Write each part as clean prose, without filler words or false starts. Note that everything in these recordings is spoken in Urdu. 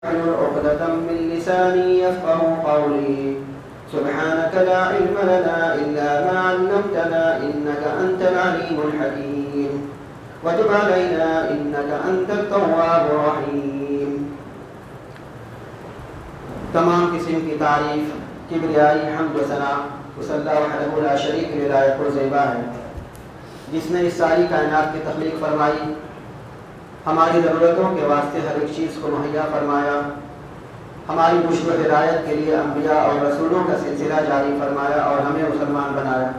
واحلل عقدة من لساني يفقهوا قولي سبحانك لا علم لنا إلا ما علمتنا إنك أنت العليم الحكيم وتب علينا إنك أنت التواب الرحيم. تمام قسم کی تعریف، کبریائی، حمد و ثنا اس اللہ وحدہ لا شریک له لائق و زیبا ہے جس نے اس ساری کائنات کی تخلیق فرمائی، ہماری ضرورتوں کے واسطے ہر ایک چیز کو مہیا فرمایا، ہماری بشر و ہدایت کے لیے انبیاء اور رسولوں کا سلسلہ جاری فرمایا اور ہمیں مسلمان بنایا۔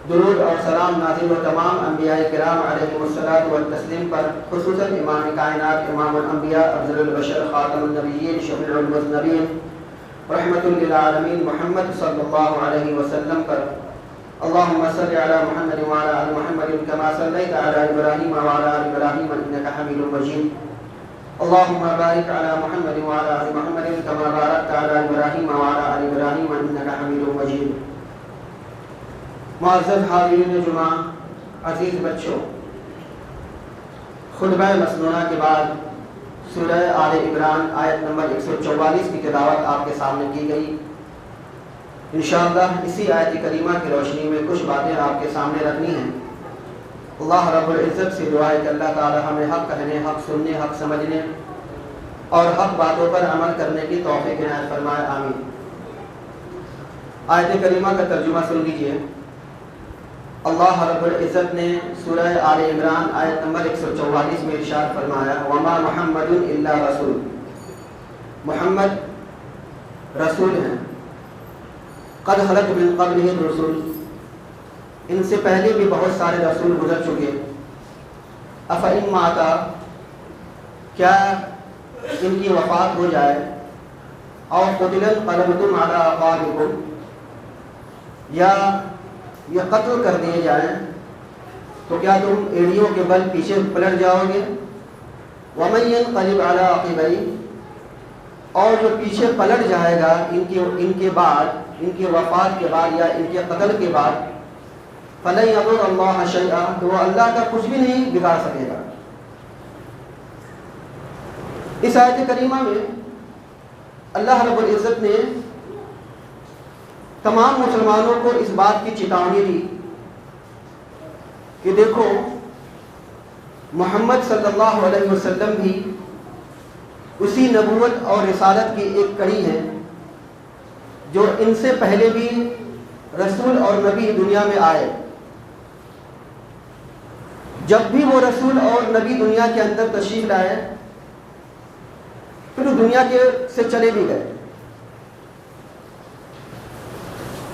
درود اور سلام نازل و تمام انبیاء کرام علیہم الصلاۃ والتسلیم پر، خصوصاً امام کائنات، امام الانبیاء، افضل البشر، خاتم النبیین، شفیع المذنبین، رحمت للعالمین محمد صلی اللہ علیہ وسلم پر۔ اللهم صل على محمد وعلى آل محمد كما صليت على إبراهيم وعلى آل إبراهيم إنك حميد مجيد. اللهم بارك على محمد وعلى آل محمد كما باركت على إبراهيم وعلى آل إبراهيم إنك حميد مجيد. معزز حاضرین جمعہ، عزیز بچوں، خطبہ مسنونہ کے بعد سورہ آل عمران آیت نمبر 144 کی تلاوت آپ کے سامنے کی گئی۔ انشاءاللہ اسی آیت کریمہ کی روشنی میں کچھ باتیں آپ کے سامنے رکھنی ہیں۔ اللہ رب العزت سے دعا ہے کہ اللہ تعالی ہمیں حق کہنے، حق سننے، حق سمجھنے اور حق باتوں پر عمل کرنے کی توفیق عنایت فرمائے، آمین۔ آیت کریمہ کا ترجمہ سن لیجئے۔ اللہ رب العزت نے سورہ آل عمران آیت نمبر 144 میں ارشاد فرمایا، وما محمد الا رسول، محمد رسول ہیں، قد خلت من قبلہ الرسل، ان سے پہلے بھی بہت سارے رسول گزر چکے، افإن مات، کیا ان کی وفات ہو جائے، او قتل انقلبتم علی اعقابکم، یا یہ قتل کر دیے جائیں تو کیا تم ایڑیوں کے بل پیچھے پلٹ جاؤ گے، ومن ينقلب علی عقبیہ، اور جو پیچھے پلٹ جائے گا ان کے بعد، ان کی وفات کے بعد یا ان کے قتل کے بعد، فلن یضر اللہ شیئا، تو وہ اللہ کا کچھ بھی نہیں بگاڑ سکے گا۔ اس آیت کریمہ میں اللہ رب العزت نے تمام مسلمانوں کو اس بات کی چیتونی دی کہ دیکھو محمد صلی اللہ علیہ وسلم بھی اسی نبوت اور رسالت کی ایک کڑی ہے جو ان سے پہلے بھی رسول اور نبی دنیا میں آئے۔ جب بھی وہ رسول اور نبی دنیا کے اندر تشریف لائے پھر دنیا کے سے چلے بھی گئے۔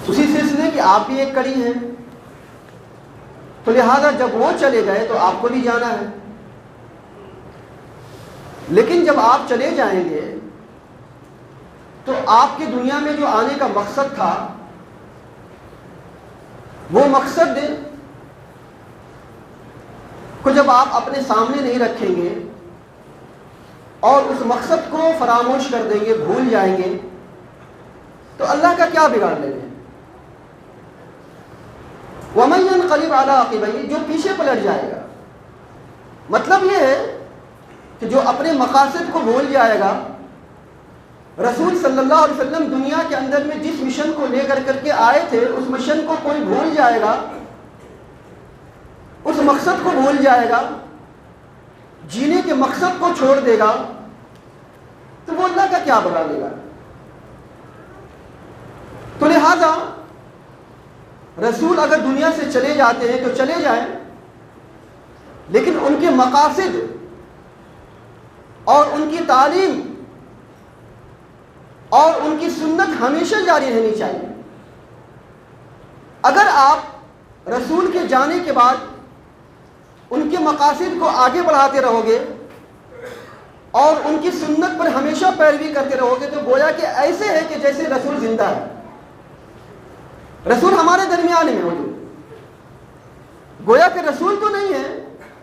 اسی سلسلے کی آپ بھی ایک کڑی ہیں، تو لہذا جب وہ چلے گئے تو آپ کو بھی جانا ہے۔ لیکن جب آپ چلے جائیں گے تو آپ کی دنیا میں جو آنے کا مقصد تھا وہ مقصد کو جب آپ اپنے سامنے نہیں رکھیں گے اور اس مقصد کو فراموش کر دیں گے، بھول جائیں گے، تو اللہ کا کیا بگاڑ لیں گے؟ وَمَن يَنْقَلِبْ عَلَىٰ عَقِبَيْهِ، جو پیچھے پلٹ جائے گا، مطلب یہ ہے کہ جو اپنے مقاصد کو بھول جائے گا، رسول صلی اللہ علیہ وسلم دنیا کے اندر میں جس مشن کو لے کر کے آئے تھے اس مشن کو کوئی بھول جائے گا، اس مقصد کو بھول جائے گا، جینے کے مقصد کو چھوڑ دے گا، تو وہ اللہ کا کیا بگاڑ لے گا؟ تو لہذا رسول اگر دنیا سے چلے جاتے ہیں تو چلے جائیں، لیکن ان کے مقاصد اور ان کی تعلیم اور ان کی سنت ہمیشہ جاری رہنی چاہیے۔ اگر آپ رسول کے جانے کے بعد ان کے مقاصد کو آگے بڑھاتے رہو گے اور ان کی سنت پر ہمیشہ پیروی کرتے رہو گے تو گویا کہ ایسے ہے کہ جیسے رسول زندہ ہے، رسول ہمارے درمیان میں موجود، گویا کہ رسول تو نہیں ہے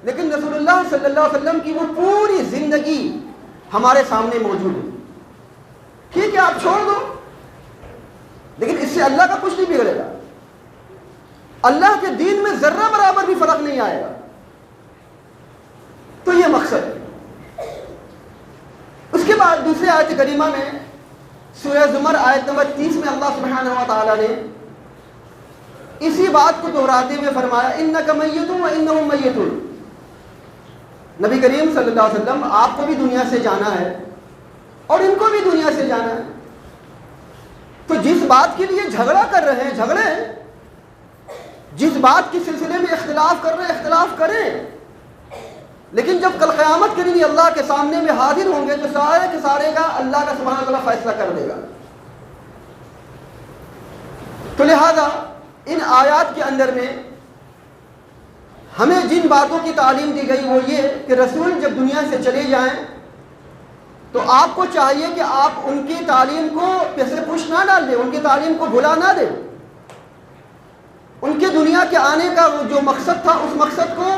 لیکن رسول اللہ صلی اللہ علیہ وسلم کی وہ پوری زندگی ہمارے سامنے موجود ہے۔ ٹھیک ہے آپ چھوڑ دو، لیکن اس سے اللہ کا کچھ نہیں بگڑے گا، اللہ کے دین میں ذرہ برابر بھی فرق نہیں آئے گا۔ تو یہ مقصد ہے۔ اس کے بعد دوسری آیت کریمہ میں سورہ زمر آیت نمبر 30 میں اللہ سبحانہ و تعالیٰ نے اسی بات کو دہراتے ہوئے فرمایا انک میت و انہم میتون. نبی کریم صلی اللہ علیہ وسلم آپ کو بھی دنیا سے جانا ہے اور ان کو بھی دنیا سے جانا ہے. تو جس بات کے لیے جھگڑا کر رہے ہیں جھگڑے، جس بات کے سلسلے میں اختلاف کر رہے ہیں اختلاف کریں، لیکن جب کل قیامت کے دن اللہ کے سامنے میں حاضر ہوں گے تو سارے کے سارے کا اللہ کا سبحانہ وتعالیٰ فیصلہ کر دے گا. تو لہذا ان آیات کے اندر میں ہمیں جن باتوں کی تعلیم دی گئی وہ یہ کہ رسول جب دنیا سے چلے جائیں تو آپ کو چاہیے کہ آپ ان کی تعلیم کو پیسے پوچھ نہ ڈال دیں، ان کی تعلیم کو بھلا نہ دیں. ان کے دنیا کے آنے کا جو مقصد تھا اس مقصد کو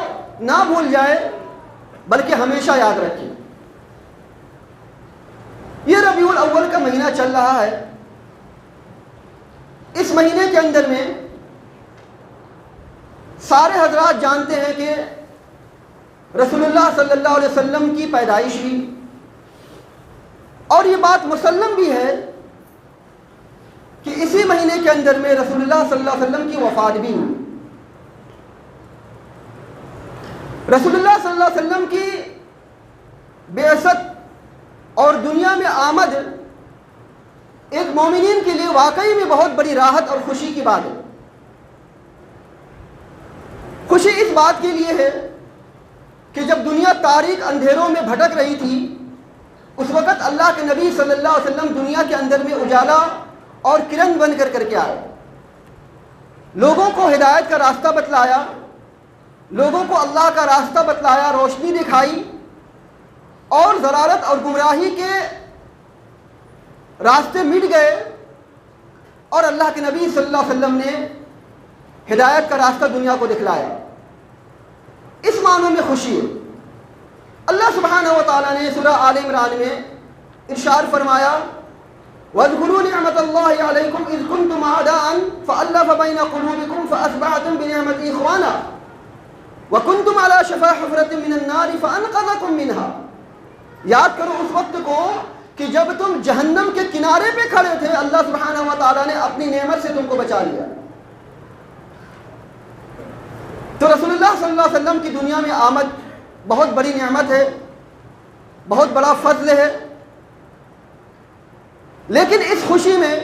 نہ بھول جائے بلکہ ہمیشہ یاد رکھیں. یہ ربیع الاول کا مہینہ چل رہا ہے. اس مہینے کے اندر میں سارے حضرات جانتے ہیں کہ رسول اللہ صلی اللہ علیہ وسلم کی پیدائش ہوئی، اور یہ بات مسلم بھی ہے کہ اسی مہینے کے اندر میں رسول اللہ صلی اللہ علیہ وسلم کی وفات بھی ہوئی. رسول اللہ صلی اللہ علیہ وسلم کی بعثت اور دنیا میں آمد ایک مومنین کے لیے واقعی میں بہت بڑی راحت اور خوشی کی بات ہے. خوشی اس بات کے لیے ہے کہ جب دنیا تاریک اندھیروں میں بھٹک رہی تھی اس وقت اللہ کے نبی صلی اللہ علیہ وسلم دنیا کے اندر میں اجالا اور کرن بن کر کے آئے. لوگوں کو ہدایت کا راستہ بتلایا، لوگوں کو اللہ کا راستہ بتلایا، روشنی دکھائی، اور ضلالت اور گمراہی کے راستے مٹ گئے اور اللہ کے نبی صلی اللہ علیہ وسلم نے ہدایت کا راستہ دنیا کو دکھلایا. اس معنوں میں خوشی ہے. اللہ سبحانہ و تعالیٰ نے سورہ آل عمران میں ارشاد فرمایا وَاذْكُرُوا نِعْمَةَ اللَّهِ عَلَيْكُمْ إِذْ كُنْتُمْ أَعْدَاءً فَأَلَّفَ بَيْنَ قُلُوبِكُمْ فَأَصْبَحْتُمْ بِنِعْمَتِهِ إِخْوَانًا وَكُنْتُمْ عَلَى شَفَا حُفْرَةٍ مِّنَ النَّارِ فَأَنْقَذَكُم مِّنْهَا. یاد کرو اس وقت کو کہ جب تم جہنم کے کنارے پہ کھڑے تھے اللہ سبحانہ و تعالیٰ نے اپنی نعمت سے تم کو بچا لیا. تو رسول اللہ صلی اللہ علیہ وسلم کی دنیا میں آمد بہت بڑی نعمت ہے، بہت بڑا فضل ہے. لیکن اس خوشی میں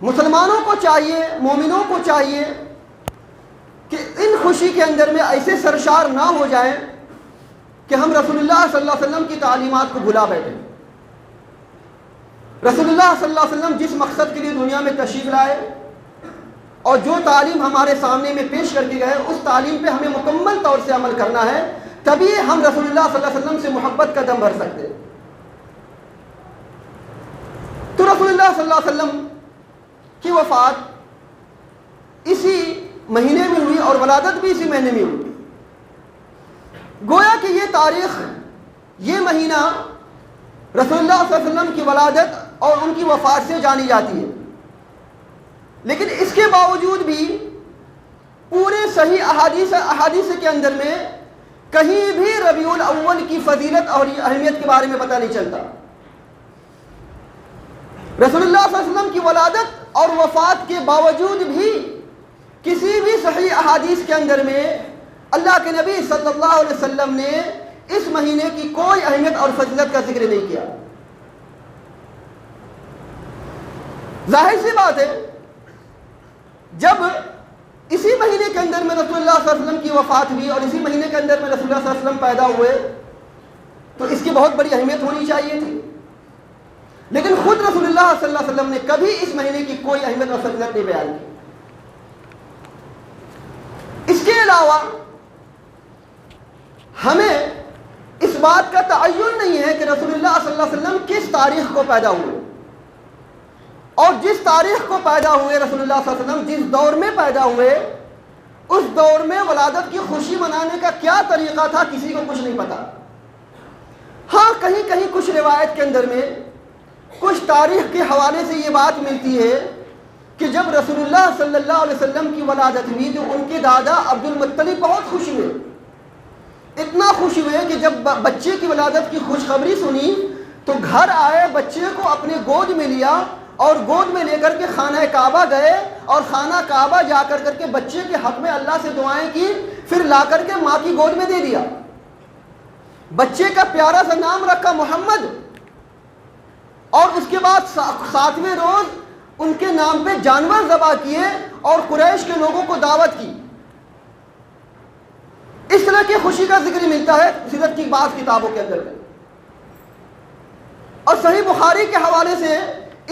مسلمانوں کو چاہیے، مومنوں کو چاہیے کہ ان خوشی کے اندر میں ایسے سرشار نہ ہو جائیں کہ ہم رسول اللہ صلی اللہ علیہ وسلم کی تعلیمات کو بھلا بیٹھیں. رسول اللہ صلی اللہ علیہ وسلم جس مقصد کے لیے دنیا میں تشریف لائے اور جو تعلیم ہمارے سامنے میں پیش کر کے گئے اس تعلیم پہ ہمیں مکمل طور سے عمل کرنا ہے، تبھی ہم رسول اللہ صلی اللہ علیہ وسلم سے محبت کا دم بھر سکتے. تو رسول اللہ صلی اللہ علیہ وسلم کی وفات اسی مہینے میں ہوئی اور ولادت بھی اسی مہینے میں ہوئی. گویا کہ یہ تاریخ، یہ مہینہ رسول اللہ صلی اللہ علیہ وسلم کی ولادت اور ان کی وفات سے جانی جاتی ہے. لیکن اس کے باوجود بھی پورے صحیح احادیث کے اندر میں کہیں بھی ربیع الاول کی فضیلت اور اہمیت کے بارے میں پتہ نہیں چلتا. رسول اللہ صلی اللہ علیہ وسلم کی ولادت اور وفات کے باوجود بھی کسی بھی صحیح احادیث کے اندر میں اللہ کے نبی صلی اللہ علیہ وسلم نے اس مہینے کی کوئی اہمیت اور فضیلت کا ذکر نہیں کیا. ظاہر سی بات ہے جب اسی مہینے کے اندر میں رسول اللہ صلی اللہ علیہ وسلم کی وفات ہوئی اور اسی مہینے کے اندر میں رسول اللہ صلی اللہ علیہ وسلم پیدا ہوئے تو اس کی بہت بڑی اہمیت ہونی چاہیے تھی. لیکن خود رسول اللہ صلی اللہ علیہ وسلم نے کبھی اس مہینے کی کوئی اہمیت اور فضیلت نہیں بیان کی. اس کے علاوہ ہمیں اس بات کا تعین نہیں ہے کہ رسول اللہ صلی اللہ علیہ وسلم کس تاریخ کو پیدا ہوئے، اور جس تاریخ کو پیدا ہوئے رسول اللہ صلی اللہ علیہ وسلم جس دور میں پیدا ہوئے اس دور میں ولادت کی خوشی منانے کا کیا طریقہ تھا کسی کو کچھ نہیں پتا. ہاں کہیں کہیں کچھ روایت کے اندر میں کچھ تاریخ کے حوالے سے یہ بات ملتی ہے کہ جب رسول اللہ صلی اللہ علیہ وسلم کی ولادت ہوئی تو ان کے دادا عبد المطلب بہت خوش ہوئے. اتنا خوش ہوئے کہ جب بچے کی ولادت کی خوشخبری سنی تو گھر آئے، بچے کو اپنے گود میں لیا اور گود میں لے کر کے خانہ کعبہ گئے اور خانہ کعبہ جا کر کے بچے کے حق میں اللہ سے دعائیں کی، پھر لا کر کے ماں کی گود میں دے دیا۔ بچے کا پیارا سا نام رکھا محمد، اور اس کے بعد 7ویں روز ان کے نام پہ جانور ذبح کیے اور قریش کے لوگوں کو دعوت کی۔ اس طرح کی خوشی کا ذکر ملتا ہے سیرت کی بعض کتابوں کے اندر۔ اور صحیح بخاری کے حوالے سے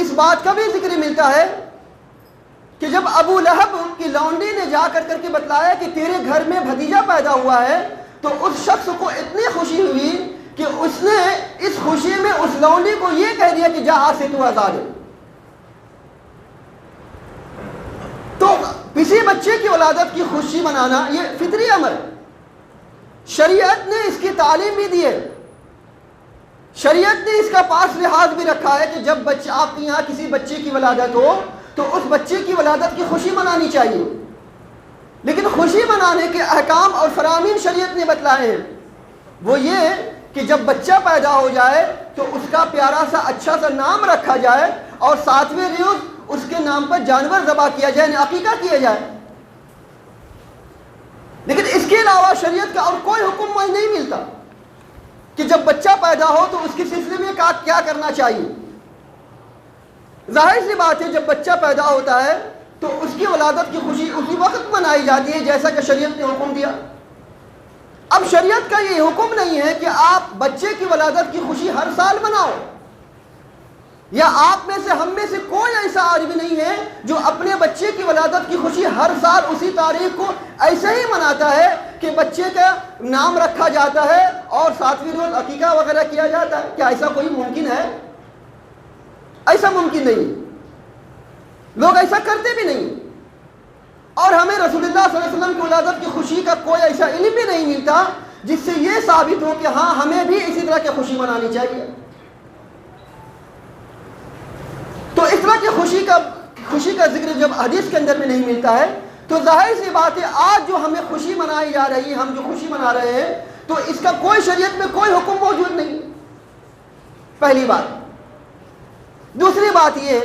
اس بات کا بھی ذکر ملتا ہے کہ جب ابو لہب کی لونڈی نے جا کر کے بتلایا کہ تیرے گھر میں بھتیجا پیدا ہوا ہے، تو اس شخص کو اتنی خوشی ہوئی کہ اس نے اس خوشی میں اس لونڈی کو یہ کہہ دیا کہ جا آج سے تو آزاد ہے۔ تو کسی بچے کی ولادت کی خوشی منانا یہ فطری امر ہے، شریعت نے اس کی تعلیم بھی دی ہے، شریعت نے اس کا پاس لحاظ بھی رکھا ہے کہ جب بچہ آپ کے یہاں کسی بچے کی ولادت ہو تو اس بچے کی ولادت کی خوشی منانی چاہیے، لیکن خوشی منانے کے احکام اور فرامین شریعت نے بتلائے ہیں۔ وہ یہ کہ جب بچہ پیدا ہو جائے تو اس کا پیارا سا اچھا سا نام رکھا جائے اور 7ویں روز اس کے نام پر جانور ذبح کیا جائے، یعنی عقیقہ کیا جائے۔ لیکن اس کے علاوہ شریعت کا اور کوئی حکم نہیں ملتا کہ جب بچہ پیدا ہو تو اس کے سلسلے میں کیا کرنا چاہیے۔ ظاہر سی بات ہے جب بچہ پیدا ہوتا ہے تو اس کی ولادت کی خوشی اسی وقت منائی جاتی ہے جیسا کہ شریعت نے حکم دیا۔ اب شریعت کا یہ حکم نہیں ہے کہ آپ بچے کی ولادت کی خوشی ہر سال مناؤ، یا آپ میں سے ہم میں سے کوئی ایسا آدمی نہیں ہے جو اپنے بچے کی ولادت کی خوشی ہر سال اسی تاریخ کو ایسے ہی مناتا ہے کہ بچے کا نام رکھا جاتا ہے اور 7ویں روز عقیقہ وغیرہ کیا جاتا ہے۔ کیا ایسا کوئی ممکن ہے؟ ایسا ممکن نہیں، لوگ ایسا کرتے بھی نہیں، اور ہمیں رسول اللہ صلی اللہ علیہ وسلم کی ولادت کی خوشی کا کوئی ایسا علم بھی نہیں ملتا جس سے یہ ثابت ہو کہ ہاں ہمیں بھی اسی طرح کی خوشی منانی چاہیے۔ تو اس طرح کی خوشی کا ذکر جب حدیث کے اندر میں نہیں ملتا ہے تو ظاہر سی بات ہے آج جو ہمیں خوشی منائی جا رہی ہے، ہم جو خوشی منا رہے ہیں، تو اس کا کوئی شریعت میں کوئی حکم موجود نہیں، پہلی بات۔ دوسری بات یہ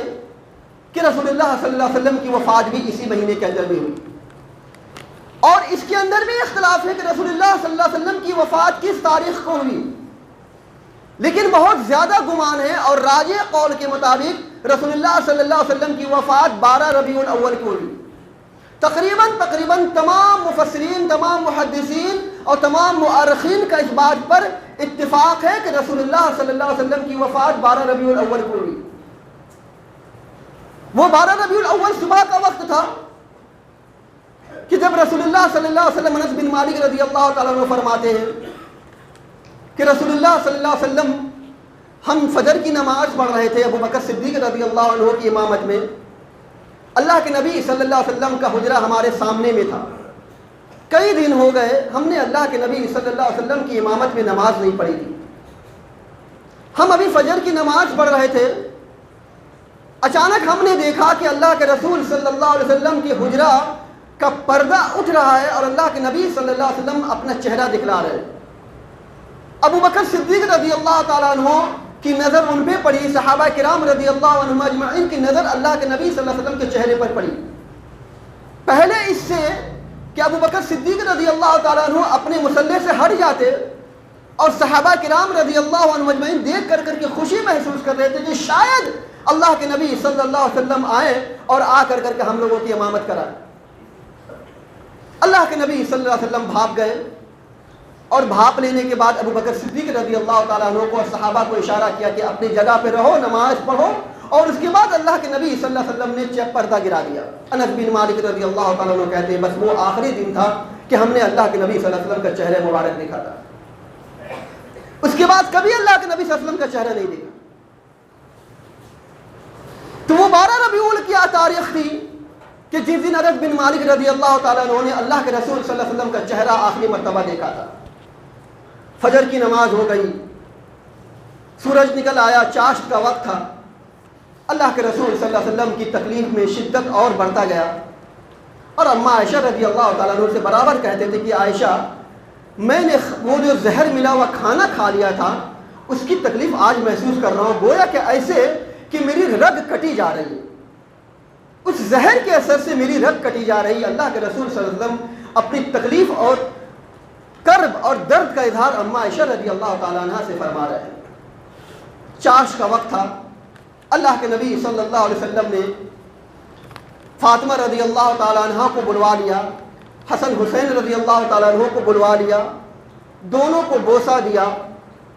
کہ رسول اللہ صلی اللہ علیہ وسلم کی وفات بھی اسی مہینے کے اندر میں ہوئی، اور اس کے اندر بھی اختلاف ہے کہ رسول اللہ صلی اللہ علیہ وسلم کی وفات کس تاریخ کو ہوئی، لیکن بہت زیادہ گمان ہے اور راجح قول کے مطابق رسول اللہ صلی اللہ علیہ وسلم کی وفات 12 ربیع الاول کو ہوئی۔ تقریباً تمام مفسرین، تمام محدثین اور تمام مؤرخین کا اس بات پر اتفاق ہے کہ رسول اللہ صلی اللہ علیہ وسلم کی وفات 12 ربیع الاول کو ہوئی۔ وہ 12 ربیع الاول صبح کا وقت تھا کہ جب رسول اللہ صلی اللہ علیہ وسلم، انس بن مالک رضی اللہ تعالیٰ عنہ فرماتے ہیں کہ رسول اللہ صلی اللہ علیہ وسلم ہم فجر کی نماز پڑھ رہے تھے ابو بکر صدیق رضی اللہ عنہ کی امامت میں، اللہ کے نبی صلی اللہ علیہ وسلم کا حجرہ ہمارے سامنے میں تھا، کئی دن ہو گئے ہم نے اللہ کے نبی صلی اللہ علیہ وسلم کی امامت میں نماز نہیں پڑھی تھی، ہم ابھی فجر کی نماز پڑھ رہے تھے، اچانک ہم نے دیکھا کہ اللہ کے رسول صلی اللہ علیہ وسلم کی حجرہ کا پردہ اٹھ رہا ہے اور اللہ کے نبی صلی اللہ علیہ وسلم اپنا چہرہ دکھلا رہے ہیں۔ ابو بکر صدیق رضی اللہ تعالیٰ عنہ کی نظر ان پہ پڑی، صحابہ کرام رضی اللہ عنہم اجمعین کی نظر اللہ کے نبی صلی اللہ علیہ وسلم کے چہرے پر پڑی۔ پہلے اس سے کہ ابو بکر صدیق رضی اللہ تعالیٰ عنہ اپنے مصلی سے ہٹ جاتے اور صحابہ کرام رضی اللہ عنہم اجمعین دیکھ کر کے خوشی محسوس کر رہے تھے کہ شاید اللہ کے نبی صلی اللہ علیہ وسلم آئے اور آ کر کے ہم لوگوں کی امامت کرائے۔ اللہ کے نبی صلی اللہ علیہ وسلم بھاپ گئے، اور بھاپ لینے کے بعد ابو بکر صدیق رضی اللہ تعالیٰ عنہ کو اور صحابہ کو اشارہ کیا کہ اپنی جگہ پہ رہو، نماز پڑھو، اور اس کے بعد اللہ کے نبی صلی اللہ علیہ وسلم نے پردہ گرا دیا۔ انس بن مالک رضی اللہ تعالیٰ عنہ کہتے ہیں بس وہ آخری دن تھا کہ ہم نے اللہ کے نبی صلی اللہ علیہ وسلم کا چہرہ مبارک دیکھا تھا، اس کے بعد کبھی اللہ کے نبی صلی اللہ علیہ وسلم کا چہرہ نہیں دیکھا۔ تو وہ 12 ربیع الاول کی تاریخ تھی کہ جس دن انس بن مالک رضی اللہ تعالیٰ عنہ نے اللہ کے رسول صلی اللہ علیہ وسلم کا چہرہ آخری مرتبہ دیکھا تھا۔ فجر کی نماز ہو گئی، سورج نکل آیا، چاشت کا وقت تھا، اللہ کے رسول صلی اللہ علیہ وسلم کی تکلیف میں شدت اور بڑھتا گیا، اور اماں عائشہ رضی اللہ تعالیٰ عنہ سے برابر کہتے تھے کہ عائشہ میں نے وہ جو زہر ملا ہوا کھانا کھا لیا تھا، اس کی تکلیف آج محسوس کر رہا ہوں، گویا کہ ایسے کہ میری رگ کٹی جا رہی ہے، اس زہر کے اثر سے میری رگ کٹی جا رہی ہے۔ اللہ کے رسول صلی اللہ علیہ وسلم اپنی تکلیف اور کرب اور درد کا اظہار اماں عائشہ رضی اللہ تعالیٰ عنہ سے فرما رہے ہیں۔ چاش کا وقت تھا، اللہ کے نبی صلی اللہ علیہ وسلم نے فاطمہ رضی اللہ تعالیٰ عنہ کو بلوا لیا، حسن حسین رضی اللہ تعالیٰ عنہ کو بلوا لیا، دونوں کو بوسہ دیا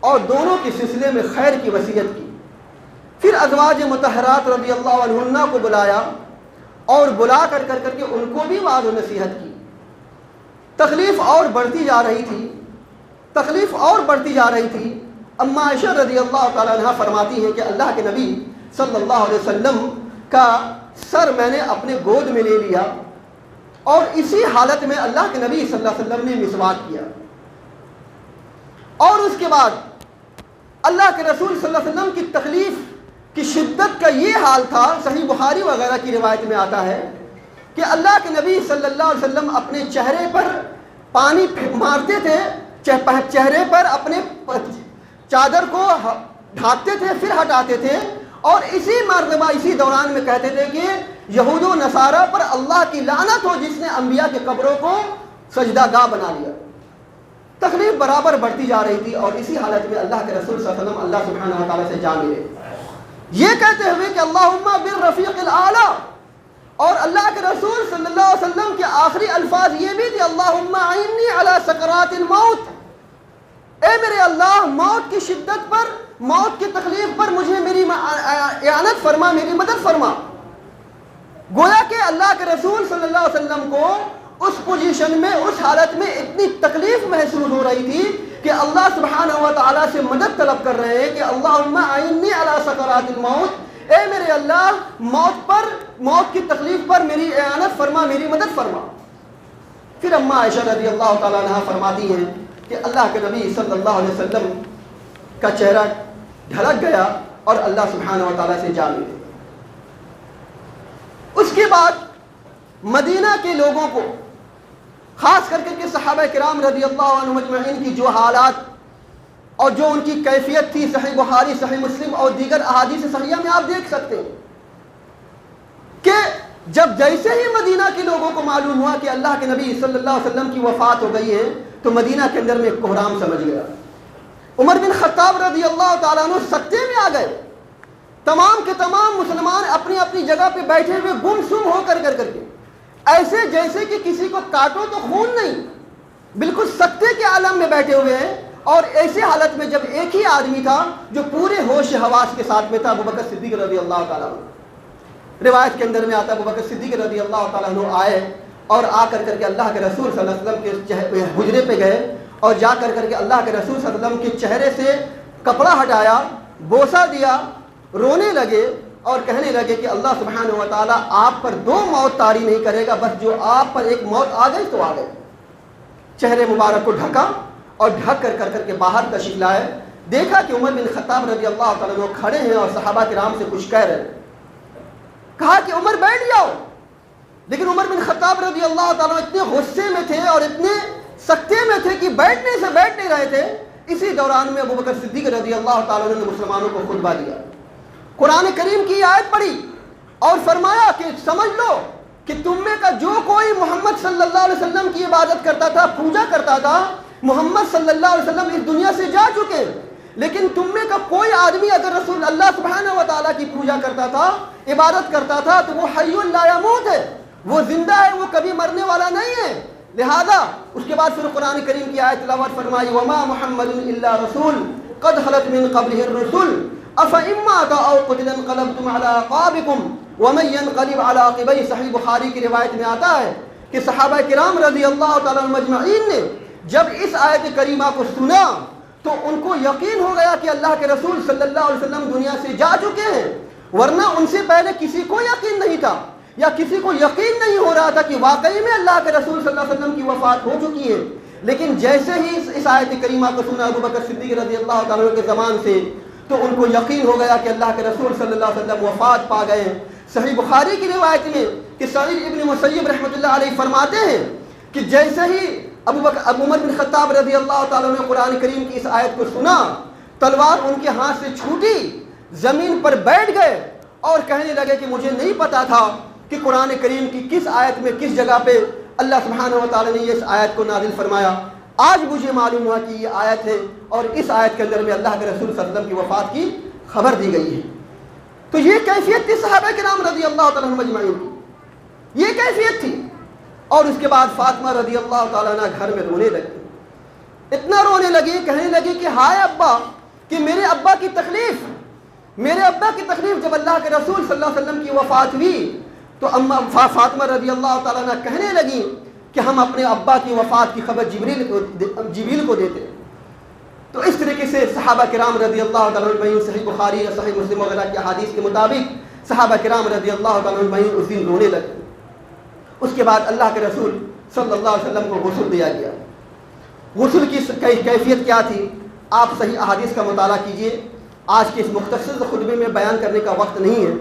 اور دونوں کے سلسلے میں خیر کی وصیت کی۔ پھر ازواج مطہرات رضی اللہ عنہن کو بلایا اور بلا کر کے ان کو بھی وعظ و نصیحت کی۔ تکلیف اور بڑھتی جا رہی تھی، تکلیف اور بڑھتی جا رہی تھی۔ اماں عائشہ رضی اللہ تعالیٰ عنہ فرماتی ہیں کہ اللہ کے نبی صلی اللہ علیہ وسلم کا سر میں نے اپنے گود میں لے لیا اور اسی حالت میں اللہ کے نبی صلی اللہ علیہ وسلم نے مسواک کیا، اور اس کے بعد اللہ کے رسول صلی اللہ علیہ وسلم کی تکلیف کی شدت کا یہ حال تھا، صحیح بخاری وغیرہ کی روایت میں آتا ہے کہ اللہ کے نبی صلی اللہ علیہ وسلم اپنے چہرے پر پانی مارتے تھے، چہرے پر اپنے چادر کو ڈھانپتے تھے پھر ہٹاتے تھے، اور اسی مرتبہ اسی دوران میں کہتے تھے کہ یہود و نصارہ پر اللہ کی لعنت ہو جس نے انبیاء کی قبروں کو سجدہ گاہ بنا لیا۔ تکلیف برابر بڑھتی جا رہی تھی، اور اسی حالت میں اللہ کے رسول صلی اللہ علیہ وسلم اللہ سبحانہ و تعالیٰ سے جا ملے، یہ کہتے ہوئے کہ اللہم بالرفیق الاعلی، اور اللہ کے رسول صلی اللہ علیہ وسلم کے آخری الفاظ یہ بھی تھے اللہم اعنی علی سکرات الموت، اے میرے اللہ موت کی شدت پر، موت کی تکلیف پر مجھے میری اعانت فرما، میری مدد فرما۔ گویا کہ اللہ کے رسول صلی اللہ علیہ وسلم کو اس پوزیشن میں، اس حالت میں اتنی تکلیف محسوس ہو رہی تھی کہ اللہ سبحانہ و تعالیٰ سے مدد طلب کر رہے ہیں کہ اللہم اعنی علی سکرات الموت، اے میرے اللہ موت پر، موت کی تکلیف پر میری اعانت فرما، میری مدد فرما۔ پھر اماں عائشہ رضی اللہ تعالیٰ عنہ فرماتی ہیں کہ اللہ کے نبی صلی اللہ علیہ وسلم کا چہرہ ڈھلک گیا اور اللہ سبحانہ و تعالیٰ سے جا ملے۔ اس کے بعد مدینہ کے لوگوں کو، خاص کر کے صحابہ کرام رضی اللہ عنہم اجمعین کی جو حالات اور جو ان کی کیفیت تھی، صحیح بخاری، صحیح مسلم اور دیگر احادیث صحیحہ میں آپ دیکھ سکتے ہیں کہ جب جیسے ہی مدینہ کے لوگوں کو معلوم ہوا کہ اللہ کے نبی صلی اللہ علیہ وسلم کی وفات ہو گئی ہے تو مدینہ کے اندر میں ایک کوہرام سمجھ گیا۔ عمر بن خطاب رضی اللہ تعالیٰ عنہ سکتے میں آ گئے، تمام کے تمام مسلمان اپنی اپنی جگہ پہ بیٹھے ہوئے گم سم ہو کر کے ایسے جیسے کہ کسی کو کاٹو تو خون نہیں، بالکل سکتے کے عالم میں بیٹھے ہوئے ہیں۔ اور ایسی حالت میں جب ایک ہی آدمی تھا جو پورے ہوش حواس کے ساتھ میں تھا، ابو بکر صدیق رضی اللہ تعالیٰ عنہ، روایت کے اندر میں آتا ہے ابو بکر صدیق رضی اللہ تعالیٰ عنہ آئے اور آ کر کے اللہ کے رسول صلی اللہ علیہ وسلم کے حجرے پہ گئے اور جا کر کے اللہ کے رسول صلی اللہ علیہ وسلم کے چہرے سے کپڑا ہٹایا، بوسہ دیا، رونے لگے اور کہنے لگے کہ اللہ سبحانہ و تعالیٰ آپ پر دو موت طاری نہیں کرے گا، بس جو آپ پر ایک موت آ گئی تو آ گئی۔ چہرے مبارک کو ڈھکا اور ڈھک کر کے باہر تشریف لائے، دیکھا کہ عمر بن خطاب رضی اللہ تعالیٰ عنہ کھڑے ہیں اور صحابہ کرام سے کچھ کہہ رہے ہیں۔ کہا کہ عمر بیٹھ جاؤ، لیکن عمر بن خطاب رضی اللہ تعالیٰ عنہ اتنے غصے میں تھے اور اتنے سکتے میں تھے کہ بیٹھ نہیں رہے تھے۔ اسی دوران میں ابو بکر صدیق رضی اللہ تعالیٰ عنہ نے مسلمانوں کو خطبہ دیا، قرآن کریم کی آیت پڑھی اور فرمایا کہ سمجھ لو کہ تم میں کا جو کوئی محمد صلی اللہ علیہ وسلم کی عبادت کرتا تھا، پوجا کرتا تھا، محمد صلی اللہ علیہ وسلم اس دنیا سے جا چکے، لیکن تم میں کا کوئی آدمی اگر رسول اللہ سبحانہ و تعالیٰ کی پوجا کرتا تھا، عبادت کرتا تھا، تو وہ حی لا یموت ہے، وہ زندہ ہے، وہ کبھی مرنے والا نہیں ہے۔ لہذا اس کے بعد پھر قرآن کریم کی آیت تلاوت فرمائی وما محمد الا رسول قد خلت من قبله الرسل افإن مات او قتل انقلبتم على اعقابكم ومن ينقلب على عقبيه۔ صحیح بخاری کی روایت میں آتا ہے کہ صحابہ کرام رضی اللہ تعالیٰ عنہم اجمعین نے جب اس آیت کریمہ کو سنا تو ان کو یقین ہو گیا کہ اللہ کے رسول صلی اللہ علیہ وسلم دنیا سے جا چکے ہیں، ورنہ ان سے پہلے کسی کو یقین نہیں تھا یا کسی کو یقین نہیں ہو رہا تھا کہ واقعی میں اللہ کے رسول صلی اللہ علیہ وسلم کی وفات ہو چکی ہے۔ لیکن جیسے ہی اس آیت کریمہ کو سنا ابو بکر صدیق رضی اللہ تعالیٰ عنہ کے زبان سے تو ان کو یقین ہو گیا کہ اللہ کے رسول صلی اللہ علیہ وسلم وفات پا گئے ہیں۔ صحیح بخاری کی روایت میں کہ سعید ابن مسیب رحمۃ اللہ علیہ فرماتے ہیں کہ جیسے ہی ابو عمر بن خطاب رضی اللہ تعالیٰ عنہ نے قرآن کریم کی اس آیت کو سنا، تلوار ان کے ہاتھ سے چھوٹی، زمین پر بیٹھ گئے اور کہنے لگے کہ مجھے نہیں پتا تھا کہ قرآن کریم کی کس آیت میں کس جگہ پہ اللہ سبحانہ و تعالیٰ نے اس آیت کو نازل فرمایا۔ آج مجھے معلوم ہوا کہ یہ آیت ہے اور اس آیت کے اندر میں اللہ کے رسول صلی اللہ علیہ وسلم کی وفات کی خبر دی گئی ہے۔ تو یہ کیفیت تھی صحابہ کرام رضی اللہ تعالیٰ عنہم اجمعین کی، یہ کیفیت تھی۔ اور اس کے بعد فاطمہ رضی اللہ تعالیٰ عنہ گھر میں رونے لگی، اتنا رونے لگی، کہنے لگی کہ ہائے ابا، کہ میرے ابا کی تکلیف، میرے ابا کی تکلیف۔ جب اللہ کے رسول صلی اللہ علیہ وسلم کی وفات ہوئی تو فاطمہ رضی اللہ تعالیٰ عنہ کہنے لگی کہ ہم اپنے ابا کی وفات کی خبر جبریل کو دیتے۔ تو اس طریقے سے صحابہ کرام رضی اللہ تعالیٰ عنہ، صحیح بخاری یا صحیح مسلم وغیرہ کی احادیث کے مطابق صحابہ کرام رضی اللہ تعالیٰ عنہ اس دن رونے لگے۔ اس کے بعد اللہ کے رسول صلی اللہ علیہ وسلم کو غسل دیا گیا۔ غسل کی کیفیت کیا تھی آپ صحیح احادیث کا مطالعہ کیجئے، آج کے اس مختصر خطبے میں بیان کرنے کا وقت نہیں ہے۔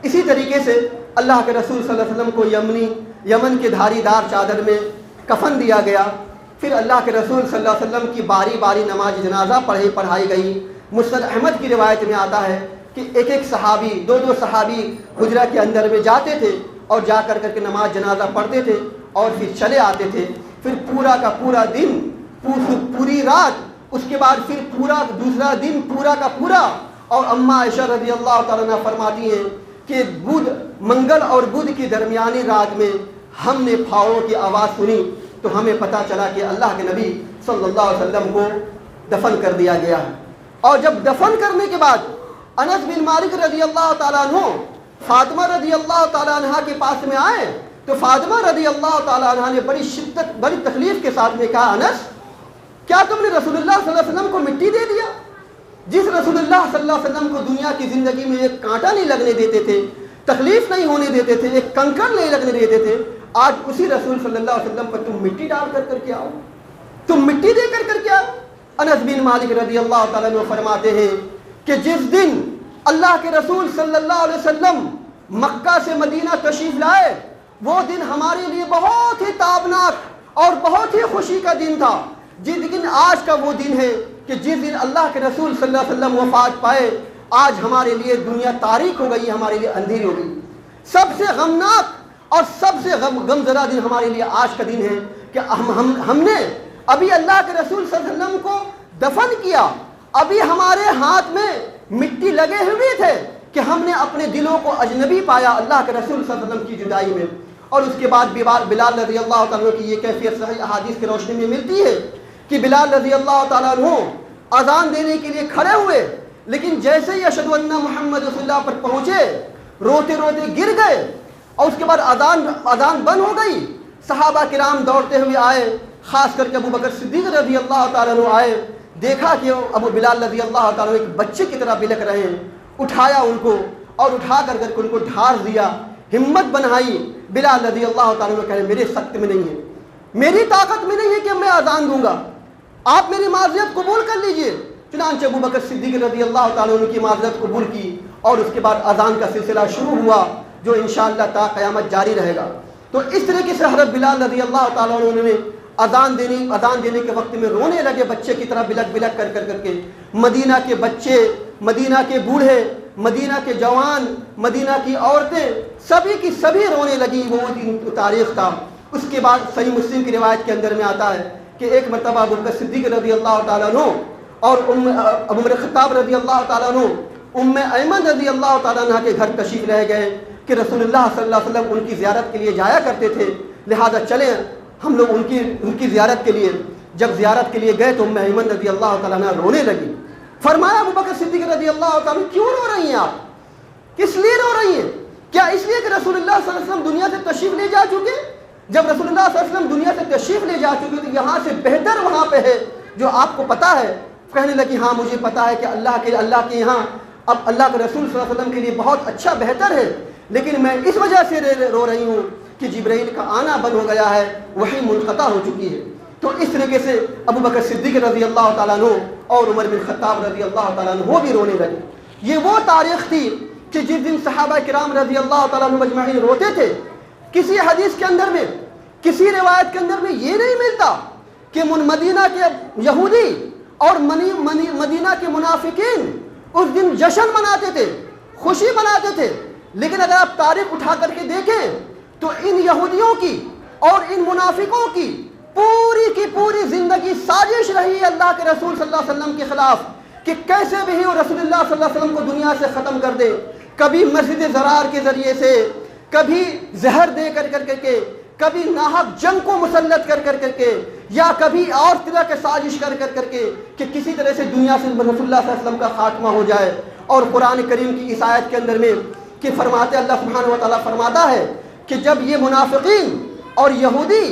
اسی طریقے سے اللہ کے رسول صلی اللہ علیہ وسلم کو یمن کے دھاری دار چادر میں کفن دیا گیا۔ پھر اللہ کے رسول صلی اللہ علیہ وسلم کی باری باری نماز جنازہ پڑھائی گئی۔ مسند احمد کی روایت میں آتا ہے کہ ایک ایک صحابی، دو صحابی حجرہ کے اندر میں جاتے تھے اور جا کر کے نماز جنازہ پڑھتے تھے اور پھر چلے آتے تھے۔ پھر پورا کا پورا دن، پوری رات، اس کے بعد پھر پورا دوسرا دن پورا کا پورا۔ اور اماں عائشہ رضی اللہ تعالیٰ عنہ فرماتی ہیں کہ منگل اور بدھ کی درمیانی رات میں ہم نے پھاؤں کی آواز سنی تو ہمیں پتہ چلا کہ اللہ کے نبی صلی اللہ علیہ وسلم کو دفن کر دیا گیا ہے۔ اور جب دفن کرنے کے بعد انس بن مالک رضی اللہ تعالیٰ عنہ فاطمہ رضی اللہ تعالیٰ عنہ کے پاس میں آئے تو فاطمہ رضی اللہ تعالیٰ عنہ نے بڑی تکلیف کے ساتھ میں کہا، انس کیا تم نے رسول اللہ صلی اللہ علیہ وسلم کو مٹی دے دیا؟ جس رسول اللہ صلی اللہ علیہ وسلم کو دنیا کی زندگی میں ایک کانٹا نہیں لگنے دیتے تھے، تکلیف نہیں ہونے دیتے تھے، ایک کنکر نہیں لگنے دیتے تھے، آج اسی رسول صلی اللہ علیہ وسلم پر تم مٹی ڈال کر کے آؤ، تم مٹی دے کر کے آؤ۔ انس بن مالک رضی اللہ تعالیٰ عنہ فرماتے ہیں کہ جس دن اللہ کے رسول صلی اللہ علیہ وسلم مکہ سے مدینہ تشریف لائے، وہ دن ہمارے لیے بہت ہی تابناک اور بہت ہی خوشی کا دن تھا۔ جس دن آج کا وہ دن ہے کہ جس دن اللہ کے رسول صلی اللہ علیہ وسلم وفات پائے، آج ہمارے لیے دنیا تاریک ہو گئی، ہمارے لیے اندھیری ہو گئی۔ سب سے غمناک اور سب سے غم زدہ دن ہمارے لیے آج کا دن ہے کہ ہم نے ابھی اللہ کے رسول صلی اللہ علیہ وسلم کو دفن کیا، ابھی ہمارے ہاتھ میں مٹی لگے ہوئے تھے کہ ہم نے اپنے دلوں کو اجنبی پایا اللہ کے رسول صلی اللہ علیہ وسلم کی جدائی میں۔ اور اس کے بعد بلال رضی اللہ تعالیٰ عنہ کی یہ کیفیت صحیح احادیث کی روشنی میں ملتی ہے کہ بلال رضی اللہ تعالیٰ عنہ اذان دینے کے لیے کھڑے ہوئے، لیکن جیسے ہی اشہد ان محمد رسول اللہ پر پہنچے روتے روتے گر گئے، اور اس کے بعد اذان بند ہو گئی۔ صحابہ کرام دوڑتے ہوئے آئے، خاص کر کے ابو بکر صدیق رضی اللہ تعالیٰ عنہ آئے، دیکھا کہ ابو بلال رضی اللہ تعالیٰ عنہ ایک بچے کی طرح بلک رہے ہیں، اٹھایا ان کو اور اٹھا کر ان کو ڈھار دیا، ہمت بنائی۔ بلال رضی اللہ تعالیٰ عنہ کہے میرے سخت میں نہیں ہے، میری طاقت میں نہیں ہے کہ میں اذان دوں گا، آپ میری معذرت قبول کر لیجئے۔ چنانچہ ابو بکر صدیق رضی اللہ تعالیٰ عنہ کی معذرت قبول کی اور اس کے بعد اذان کا سلسلہ شروع ہوا جو انشاءاللہ تا قیامت جاری رہے گا۔ تو اس طریقے سے حضرت بلال رضی اللہ تعالیٰ عنہ نے اذان دینے کے وقت میں رونے لگے، بچے کی طرح بلک کر کے۔ مدینہ کے بچے، مدینہ کے بوڑھے، مدینہ کے جوان، مدینہ کی عورتیں سبھی کی سبھی رونے لگی۔ وہ دن تاریخ تھا۔ اس کے بعد صحیح مسلم کی روایت کے اندر میں آتا ہے کہ ایک مرتبہ ابو بکر صدیق رضی اللہ تعالیٰ عنہ اور ابو عمر خطاب رضی اللہ تعالیٰ عنہ ام ایمن رضی اللہ تعالیٰ عنہ کے گھر تشریف لے گئے کہ رسول اللہ صلی اللہ علیہ وسلم ان کی زیارت کے لیے جایا کرتے تھے، لہذا چلیں ہم لوگ ان کی زیارت کے لیے۔ جب زیارت کے لیے گئے تو ام ایمن رضی اللہ تعالیٰ عنہ رونے لگی۔ فرمایا ابو بکر صدیق رضی اللہ تعالیٰ عنہ کیوں رو رہی ہیں آپ؟ کس لیے رو رہی ہیں؟ کیا اس لیے کہ رسول اللہ صلی اللہ علیہ وسلم دنیا سے تشریف لے جا چکے؟ جب رسول اللہ صلی اللہ علیہ وسلم دنیا سے تشریف لے جا چکے تو یہاں سے بہتر وہاں پہ ہے جو آپ کو پتا ہے۔ کہنے لگی ہاں مجھے پتا ہے کہ اللہ کے یہاں اب اللہ کے رسول صلی اللہ علیہ وسلم کے لیے بہت اچھا بہتر ہے، لیکن میں اس وجہ سے رو رہی ہوں کہ جبرائیل کا آنا بند ہو گیا ہے، وحی منقطع ہو چکی ہے۔ تو اس طریقے سے ابو بکر صدیق رضی اللہ تعالیٰ عنہ اور عمر بن خطاب رضی اللہ تعالیٰ عنہ وہ بھی رونے لگے۔ یہ وہ تاریخ تھی کہ جس دن صحابہ کرام رضی اللہ تعالیٰ عنہ مجمعین روتے تھے۔ کسی حدیث کے اندر میں، کسی روایت کے اندر میں یہ نہیں ملتا کہ مدینہ کے یہودی اور مدینہ کے منافقین اس دن جشن مناتے تھے، خوشی مناتے تھے. لیکن اگر آپ تاریخ اٹھا کر کے دیکھیں تو ان یہودیوں کی اور ان منافقوں کی پوری زندگی سازش رہی اللہ کے رسول صلی اللہ علیہ وسلم کے خلاف کہ کیسے بھی وہ رسول اللہ صلی اللہ علیہ وسلم کو دنیا سے ختم کر دے. کبھی مسجد زرار کے ذریعے سے، کبھی زہر دے کر کے، کبھی ناحق جنگ کو مسلط کر کے، یا کبھی اور طرح کے سازش کر کے کہ کسی طرح سے دنیا سے رسول اللہ صلی اللہ علیہ وسلم کا خاتمہ ہو جائے. اور قرآن کریم کی اس آیت کے اندر میں کہ فرماتے اللہ سبحانہ و تعالیٰ فرماتا ہے کہ جب یہ منافقین اور یہودی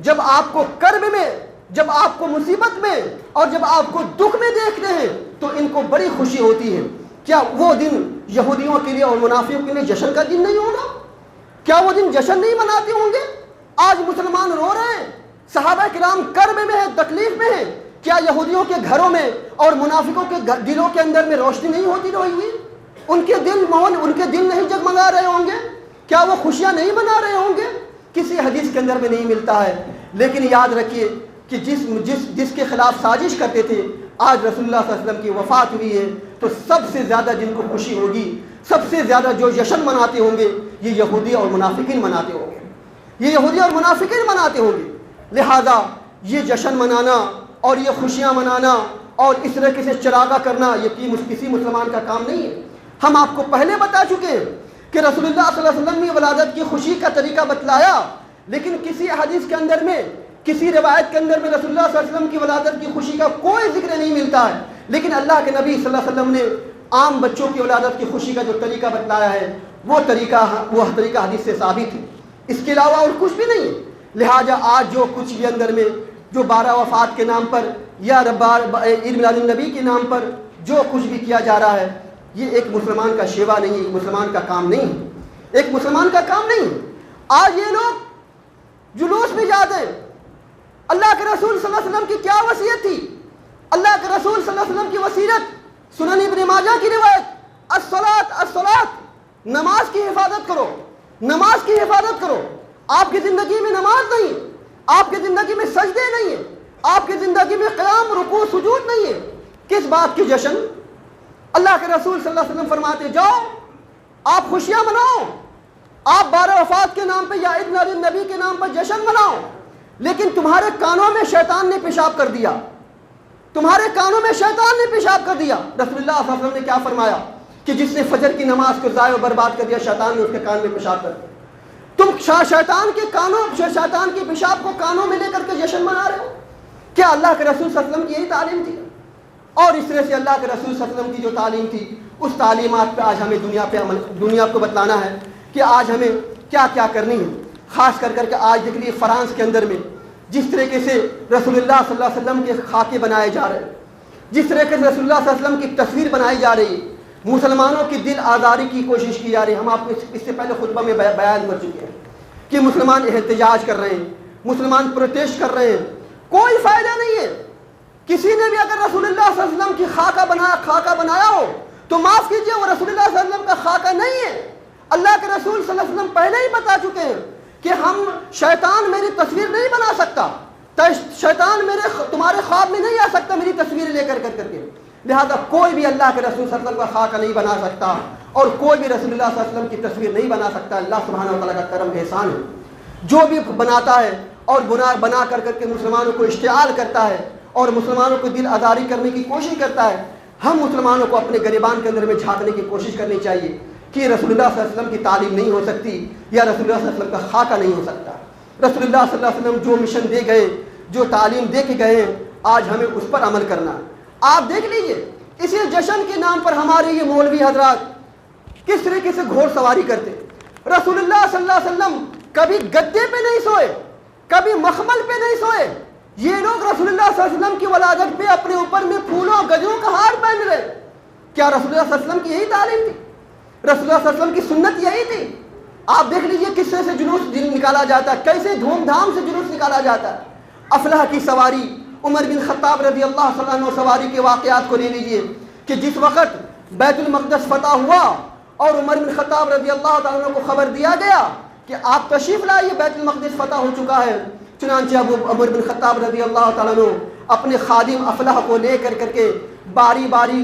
جب آپ کو کرب میں، جب آپ کو مصیبت میں اور جب آپ کو دکھ میں دیکھتے ہیں تو ان کو بڑی خوشی ہوتی ہے. کیا وہ دن یہودیوں کے لیے اور منافقوں کے لیے جشن کا دن نہیں ہوگا؟ کیا وہ دن جشن نہیں مناتے ہوں گے؟ آج مسلمان رو رہے ہیں، صحابہ کرام کرب میں ہیں، تکلیف میں ہیں. کیا یہودیوں کے گھروں میں اور منافقوں کے دلوں کے اندر میں روشنی نہیں ہوتی رہی؟ ان کے دل نہیں جگمگا رہے ہوں گے؟ کیا وہ خوشیاں نہیں منا رہے ہوں گے؟ کسی حدیث کے اندر میں نہیں ملتا ہے. لیکن یاد رکھیے کہ جس کے خلاف سازش کرتے تھے، آج رسول اللہ صلی اللہ علیہ وسلم کی وفات ہوئی ہے تو سب سے زیادہ جن کو خوشی ہوگی، سب سے زیادہ جو جشن مناتے ہوں گے، یہ یہودی اور منافقین مناتے ہوں گے. یہ یہودی اور منافقین مناتے ہوں گے. لہذا یہ جشن منانا اور یہ خوشیاں منانا اور اس طریقے سے چراغا کرنا یہ کسی مسلمان کا کام نہیں ہے. ہم آپ کو پہلے بتا چکے ہیں کہ رسول اللہ صلی اللہ علیہ وسلم نے ولادت کی خوشی کا طریقہ بتلایا، لیکن کسی حدیث کے اندر میں، کسی روایت کے اندر میں رسول اللہ صلی اللہ علیہ وسلم کی ولادت کی خوشی کا کوئی ذکر نہیں ملتا ہے. لیکن اللہ کے نبی صلی اللہ علیہ وسلم نے عام بچوں کی ولادت کی خوشی کا جو طریقہ بتلایا ہے وہ طریقہ حدیث سے ثابت ہے. اس کے علاوہ اور کچھ بھی نہیں ہے. لہٰذا آج جو کچھ بھی اندر میں جو 12 وفات کے نام پر یا عید میلاد النبی کے نام پر جو کچھ بھی کیا جا رہا ہے، یہ ایک مسلمان کا شیوا نہیں، ایک مسلمان کا کام نہیں ہے، ایک مسلمان کا کام نہیں ہے. آج یہ لوگ جلوس میں جاتے ہیں. اللہ کے رسول صلی اللہ علیہ وسلم کی کیا وصیت تھی؟ اللہ کے رسول صلی اللہ علیہ وسلم کی وصیت سنن ابن ماجہ کی روایت، الصلاۃ، نماز کی حفاظت کرو، نماز کی حفاظت کرو. آپ کی زندگی میں نماز نہیں ہے، آپ کی زندگی میں سجدے نہیں ہے، آپ کی زندگی میں قیام، رکوع، سجود نہیں ہے. کس بات کی جشن؟ اللہ کے رسول صلی اللہ علیہ وسلم فرماتے جاؤ آپ خوشیاں مناؤ، آپ 12 وفات کے نام پہ یا عید میلاد النبی کے نام پر جشن مناؤ، لیکن تمہارے کانوں میں شیطان نے پیشاب کر دیا، تمہارے کانوں میں شیطان نے پیشاب کر دیا. رسول اللہ صلی اللہ علیہ وسلم نے کیا فرمایا کہ جس نے فجر کی نماز کو ضائع و برباد کر دیا، شیطان نے اس کے کان میں پیشاب کر دیا. تم شیطان کے پیشاب کو کانوں میں لے کر کے جشن منا رہے ہو. کیا اللہ کے رسول صلی اللہ علیہ وسلم کی یہی تعلیم تھی؟ اور اس طرح سے اللہ کے رسول صلی اللہ علیہ وسلم کی جو تعلیم تھی، اس تعلیمات پہ آج ہمیں دنیا کو بتلانا ہے کہ آج ہمیں کیا کیا کرنی ہے. خاص کر کے آج دیکھ لیجیے فرانس کے اندر میں جس طریقے سے رسول اللہ صلی اللہ علیہ وسلم کے خاکے بنائے جا رہے ہیں، جس طریقے سے رسول اللہ صلی اللہ علیہ وسلم کی تصویر بنائی جا رہی ہے، مسلمانوں کی دل آزاری کی کوشش کی جا رہی ہے. ہم آپ کو اس سے پہلے خطبہ میں بیان کر چکے ہیں کہ مسلمان احتجاج کر رہے ہیں، مسلمان پروٹیسٹ کر رہے ہیں، کوئی فائدہ نہیں ہے. کسی نے بھی اگر رسول اللہ صلی اللہ علیہ وسلم کی خاکہ بنایا ہو تو معاف کیجیے، وہ رسول اللہ صلی اللہ علیہ وسلم کا خاکہ نہیں ہے. اللہ کے رسول صلی اللہ علیہ وسلم پہلے ہی بتا چکے ہیں کہ شیطان میری تصویر نہیں بنا سکتا، شیطان تمہارے خواب میں نہیں آ سکتا میری تصویر لے کر کے. لہذا کوئی بھی اللہ کے رسول صلی اللہ علیہ وسلم کا خاکہ نہیں بنا سکتا اور کوئی بھی رسول اللہ صلی اللہ علیہ وسلم کی تصویر نہیں بنا سکتا. اللہ سبحانہ و تعالیٰ کا کرم احسان ہے. جو بھی بناتا ہے اور بنا کر کے مسلمانوں کو اشتعال کرتا ہے اور مسلمانوں کو دل آزاری کرنے کی کوشش کرتا ہے، ہم مسلمانوں کو اپنے گریبان کے اندر میں جھانکنے کی کوشش کرنی چاہیے کہ رسول اللہ صلی اللہ علیہ وسلم کی تعلیم نہیں ہو سکتی یا رسول اللہ صلی اللہ علیہ وسلم کا خاکہ نہیں ہو سکتا. رسول اللہ صلی اللہ علیہ وسلم جو مشن دے گئے، جو تعلیم دے کے گئے ہیں، آج ہمیں اس پر عمل کرنا. آپ دیکھ لیجئے اسی جشن کے نام پر ہمارے یہ مولوی حضرات کس طریقے سے گھوڑ سواری کرتے. رسول اللہ صلی اللہ علیہ وسلم کبھی گدے پہ نہیں سوئے، کبھی مخمل پہ نہیں سوئے. یہ لوگ رسول اللہ صلی اللہ علیہ وسلم کی ولادت پہ اپنے اوپر میں پھولوں گجروں کا ہار پہن رہے. کیا رسول اللہ صلی اللہ علیہ وسلم کی یہی تعلیم تھی؟ رسول اللہ صلی اللہ علیہ وسلم کی سنت یہی تھی؟ آپ دیکھ لیجئے کس طرح سے جلوس نکالا جاتا ہے، کیسے دھوم دھام سے جلوس نکالا جاتا ہے. افلاح کی سواری، عمر بن خطاب رضی اللہ عنہ سواری کے واقعات کو لے لیجئے کہ جس وقت بیت المقدس فتح ہوا اور عمر بن خطاب رضی اللہ عنہ کو خبر دیا گیا کہ آپ تشریف لائیے، بیت المقدس فتح ہو چکا ہے. چنانچہ ابو عمر بن خطاب رضی اللہ تعالیٰ عنہ اپنے خادم افلاح کو لے کر کے باری باری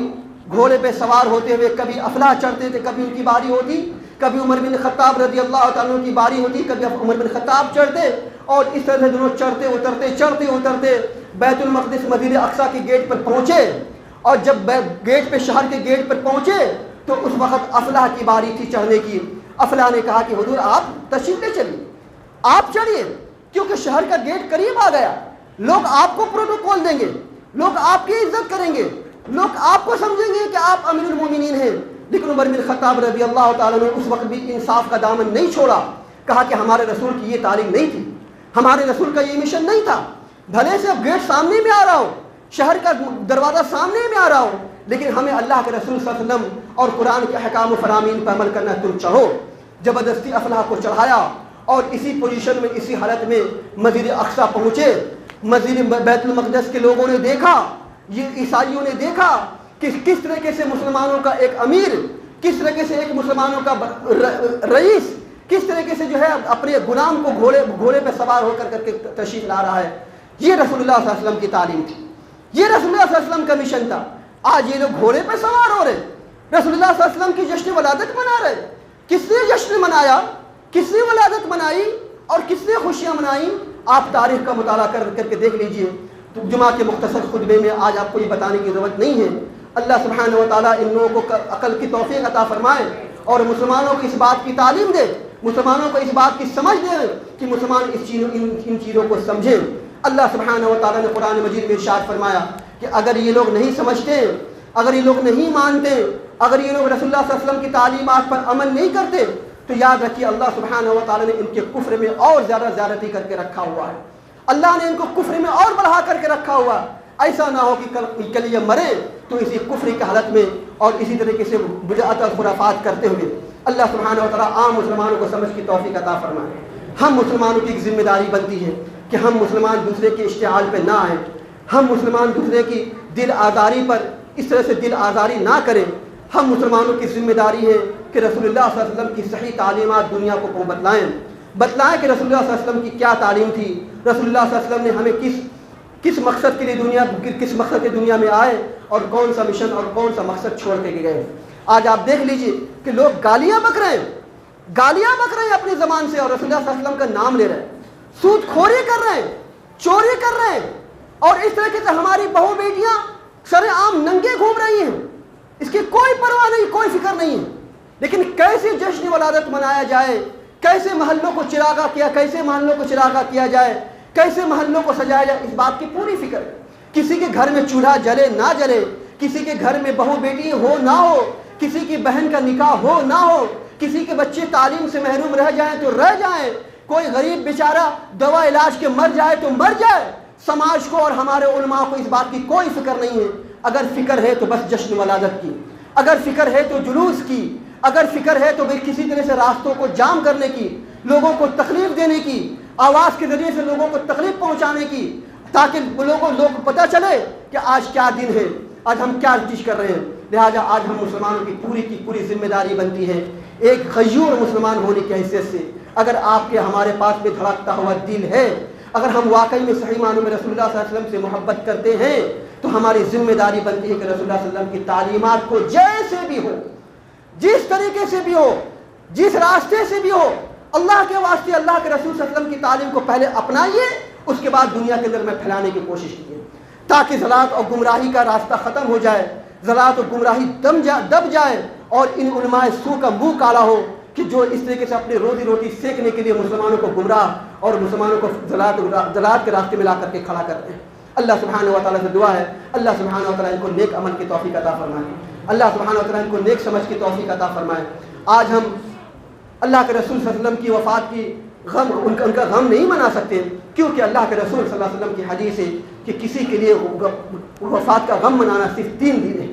گھوڑے پہ سوار ہوتے ہوئے کبھی افلاح چڑھتے تھے، کبھی ان کی باری ہوتی، کبھی عمر بن خطاب رضی اللہ تعالیٰ عنہ کی باری ہوتی، کبھی عمر بن خطاب چڑھتے، اور اس طرح سے دونوں چڑھتے اترتے بیت المقدس مسجد اقصیٰ کے گیٹ پر پہنچے، اور جب گیٹ پہ شہر کے گیٹ پر پہنچے تو اس وقت افلاح کی باری تھی چڑھنے کی۔ افلاح نے کہا کہ حضور آپ تشریف لے چلیے، آپ چڑھیے، کیونکہ شہر کا گیٹ قریب آ گیا، لوگ آپ کو پروٹوکول دیں گے، لوگ آپ کی عزت کریں گے، لوگ آپ کو سمجھیں گے کہ آپ امیر المومنین ہیں۔ لیکن عمر بن خطاب رضی اللہ تعالیٰ نے اس وقت بھی انصاف کا دامن نہیں چھوڑا، کہا کہ ہمارے رسول کی یہ تعلیم نہیں تھی، ہمارے رسول کا یہ مشن نہیں تھا، بھلے سے اب گیٹ سامنے میں آ رہا ہو، شہر کا دروازہ سامنے میں آ رہا ہو، لیکن ہمیں اللہ کے رسول صلی اللہ علیہ وسلم اور قرآن کے احکام و فرامین پر عمل کرنا، تم چڑھو۔ زبردستی افلاح کو چڑھایا، اور اسی پوزیشن میں اسی حالت میں مسجد اقصیٰ پہنچے۔ مسجد بیت المقدس کے لوگوں نے دیکھا، یہ عیسائیوں نے دیکھا کہ کس طریقے سے مسلمانوں کا ایک امیر، کس طریقے سے ایک مسلمانوں کا رئیس کس طریقے سے جو ہے اپنے غلام کو گھوڑے پہ سوار ہو کر کے تشریف لا رہا ہے۔ یہ رسول اللہ صلی اللہ علیہ وسلم کی تعلیم تھی، یہ رسول اللہ صلی اللہ علیہ وسلم کا مشن تھا۔ آج یہ لوگ گھوڑے پہ سوار ہو رہے، رسول اللہ صلی اللہ علیہ وسلم کی جشن ولادت منا رہے۔ کس نے جشن منایا، کس نے ولادت منائی، اور کس نے خوشیاں منائیں؟ آپ تاریخ کا مطالعہ کر کے دیکھ لیجئے۔ تو جمعہ کے مختصر خطبے میں آج آپ کو یہ بتانے کی ضرورت نہیں ہے۔ اللہ سبحانہ و تعالیٰ ان لوگوں کو عقل کی توفیق عطا فرمائے، اور مسلمانوں کو اس بات کی تعلیم دے، مسلمانوں کو اس بات کی سمجھ دے کہ مسلمان ان چیزوں کو سمجھیں۔ اللہ سبحانہ و تعالیٰ نے قرآن مجید میں ارشاد فرمایا کہ اگر یہ لوگ نہیں سمجھتے، اگر یہ لوگ نہیں مانتے، اگر یہ لوگ رسول اللہ صلی اللہ علیہ وسلم کی تعلیمات پر عمل نہیں کرتے، تو یاد رکھیے اللہ سبحانہ و تعالیٰ نے ان کے کفر میں اور زیادہ زیادتی کر کے رکھا ہوا ہے۔ اللہ نے ان کو کفر میں اور بڑھا کر کے رکھا ہوا۔ ایسا نہ ہو کہ کل یہ مرے تو اسی کفر کی حالت میں اور اسی طریقے سے بدعت اور خرافات کرتے ہوئے۔ اللہ سبحانہ و تعالیٰ عام مسلمانوں کو سمجھ کی توفیق عطا فرمائے۔ ہم مسلمانوں کی ایک ذمہ داری بنتی ہے کہ ہم مسلمان دوسرے کے اشتعال پہ نہ آئیں، ہم مسلمان دوسرے کی دل آزاری پر اس طرح سے دل آزاری نہ کریں۔ ہم مسلمانوں کی ذمہ داری ہے کہ رسول اللہ صلی اللہ علیہ وسلم کی صحیح تعلیمات دنیا کو بتلائیں کہ رسول اللہ صلی اللہ علیہ وسلم کی کیا تعلیم تھی، رسول اللہ صلی اللہ علیہ وسلم نے ہمیں کس مقصد کے لیے کس مقصد کے دنیا میں آئے، اور کون سا مشن اور کون سا مقصد چھوڑ کے گئے۔ آج آپ دیکھ لیجئے کہ لوگ گالیاں بک رہے ہیں اپنی زبان سے، اور رسول اللہ صلی اللہ علیہ وسلم کا نام لے رہے ہیں، سود خوری کر رہے ہیں، چوری کر رہے ہیں، اور اس طریقے سے ہماری بہو بیٹیاں شرع عام ننگے گھوم رہی ہیں، اس کی کوئی پرواہ نہیں، کوئی فکر نہیں ہے۔ لیکن کیسے جشن ولادت منایا جائے، کیسے محلوں کو چراغاں کیا جائے، کیسے محلوں کو سجایا جائے، اس بات کی پوری فکر ہے۔ کسی کے گھر میں چولہا جلے نہ جلے، کسی کے گھر میں بہو بیٹی ہو نہ ہو، کسی کی بہن کا نکاح ہو نہ ہو، کسی کے بچے تعلیم سے محروم رہ جائیں تو رہ جائیں، کوئی غریب بیچارہ دوا علاج کے مر جائے تو مر جائے، سماج کو اور ہمارے علماء کو اس بات کی کوئی فکر نہیں ہے۔ اگر فکر ہے تو بس جشن ولادت کی، اگر فکر ہے تو جلوس کی، اگر فکر ہے تو کسی طرح سے راستوں کو جام کرنے کی، لوگوں کو تکلیف دینے کی، آواز کے ذریعے سے لوگوں کو تکلیف پہنچانے کی، تاکہ لوگ پتہ چلے کہ آج کیا دن ہے، آج ہم کیا چیز کر رہے ہیں۔ لہٰذا آج ہم مسلمانوں کی پوری ذمہ داری بنتی ہے ایک غیور مسلمان ہونے کی حیثیت سے، اگر آپ کے ہمارے پاس میں دھڑکتا ہوا دل ہے، اگر ہم واقعی میں صحیح معنوں میں رسول اللہ صلی اللہ علیہ وسلم سے محبت کرتے ہیں، تو ہماری ذمہ داری بنتی ہے کہ رسول اللہ صلی اللہ علیہ وسلم کی تعلیمات کو جیسے بھی ہو، جس طریقے سے بھی ہو، جس راستے سے بھی ہو، اللہ کے واسطے اللہ کے رسول صلی اللہ علیہ وسلم کی تعلیم کو پہلے اپنائیے، اس کے بعد دنیا کے اندر میں پھیلانے کی کوشش کیجیے، تاکہ ضلالت اور گمراہی کا راستہ ختم ہو جائے، ضلالت اور گمراہی دب جائے، اور ان علماء سو کا منہ کالا ہو کہ جو اس طریقے سے اپنی روزی روٹی سیکھنے کے لیے مسلمانوں کو گمراہ اور مسلمانوں کو ضلالت کے راستے میں لا کر کے کھڑا کرتے ہیں۔ اللہ سبحانہ و تعالیٰ سے دعا ہے اللہ سبحانہ و تعالیٰ ان کو نیک عمل کی توفیق عطا فرمائے، اللہ سبحانہ و تعالیٰ ان کو نیک سمجھ کی توفیق عطا فرمائے۔ آج ہم اللہ کے رسول صلی اللہ علیہ وسلم کی وفات کی ان کا غم نہیں منا سکتے، کیونکہ اللہ کے رسول صلی اللہ علیہ وسلم کی حدیث ہے کہ کسی کے لیے وفات کا غم منانا صرف 3 دن ہے،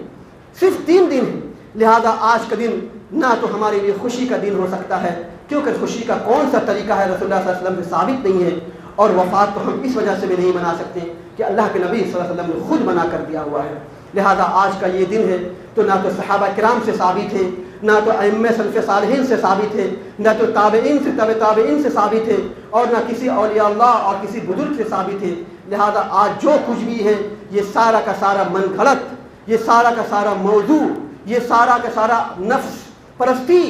صرف 3 دن ہے۔ لہذا آج کا دن نہ تو ہمارے لیے خوشی کا دن ہو سکتا ہے، کیونکہ خوشی کا کون سا طریقہ ہے رسول اللہ صلی اللہ علیہ وسلم سے ثابت نہیں ہے، اور وفات تو ہم اس وجہ سے بھی نہیں منا سکتے کہ اللہ کے نبی صلی اللہ علیہ وسلم نے خود منع کر دیا ہوا ہے۔ لہذا آج کا یہ دن ہے تو نہ تو صحابہ کرام سے ثابت ہے، نہ تو ائمہ سلف صالحین سے ثابت ہے، نہ تو تابعین سے تابعین سے ثابت ہے، اور نہ کسی اولیاء اللہ اور کسی بزرگ سے ثابت ہے۔ لہذا آج جو کچھ بھی ہے یہ سارا کا سارا من گھڑت، یہ سارا کا سارا موضوع، یہ سارا کا سارا نفس پرستی،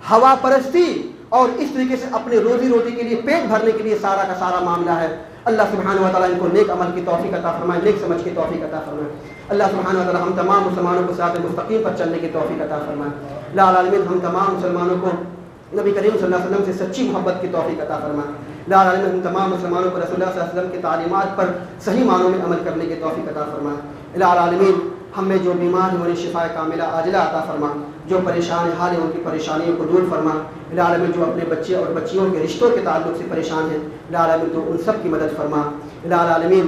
ہوا پرستی اور اس طریقے سے اپنے روزی روٹی کے لیے، پیٹ بھرنے کے لیے سارا کا سارا معاملہ ہے۔ اللہ سبحانہ و تعالیٰ ان کو نیک عمل کی توفیق عطا فرمائے، نیک سمجھ کی توفیق عطا فرمائے۔ اللہ سبحانہ و تعالیٰ ہم تمام مسلمانوں کو صراط مستقیم پر چلنے کی توفیق عطا فرمائے۔ لا العالمین ہم تمام مسلمانوں کو نبی کریم صلی اللہ علیہ وسلم سے سچی محبت کی توفیق عطا فرمائے۔ لا العالمین ہم تمام مسلمانوں کو رسول اللہ صلی اللہ علیہ وسلم کی تعلیمات پر صحیح معنوں میں عمل کرنے کی توفیق عطا فرمائے۔ لا العالمین ہم میں جو بیمار ہیں انہیں شفاء کاملہ عاجلہ عطا فرما، جو پریشان حال ہیں ان کی پریشانیوں کو دور فرما۔ لا العالمین جو اپنے بچے اور بچیوں کے رشتوں کے تعلق سے پریشان ہیں، لا العالمین تو ان سب کی مدد فرما۔ لا العالمین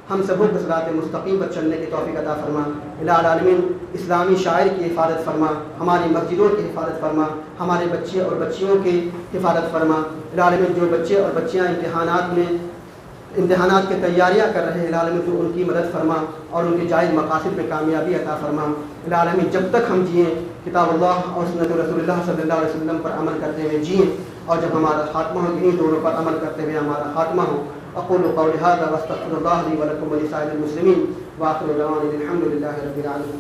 ہم سبوں کو صراط مستقیم پر چلنے کی توفیق عطا فرما۔ لا العالمین اسلامی شاعر کی حفاظت فرما، ہماری مسجدوں کی حفاظت فرما، ہمارے بچے اور بچیوں کی حفاظت فرما۔ لا العالمین جو بچے اور بچیاں امتحانات کی تیاریاں کر رہے ہیں، لا العالمین تو ان کی مدد فرما اور ان کے جائز مقاصد میں کامیابی عطا فرما۔ لا العالمین جب تک ہم جئیں کتاب اللہ اور سنت رسول اللہ صلی اللہ علیہ وسلم پر عمل کرتے ہوئے جئیں، اور جب ہمارا خاتمہ ہو انہیں دونوں پر عمل کرتے ہوئے ہمارا خاتمہ ہو۔ اقول قولی ھذا واستغفر اللہ لی ولکم ولسائر المسلمین، وآخر دعوانا الحمد للہ رب العالمین۔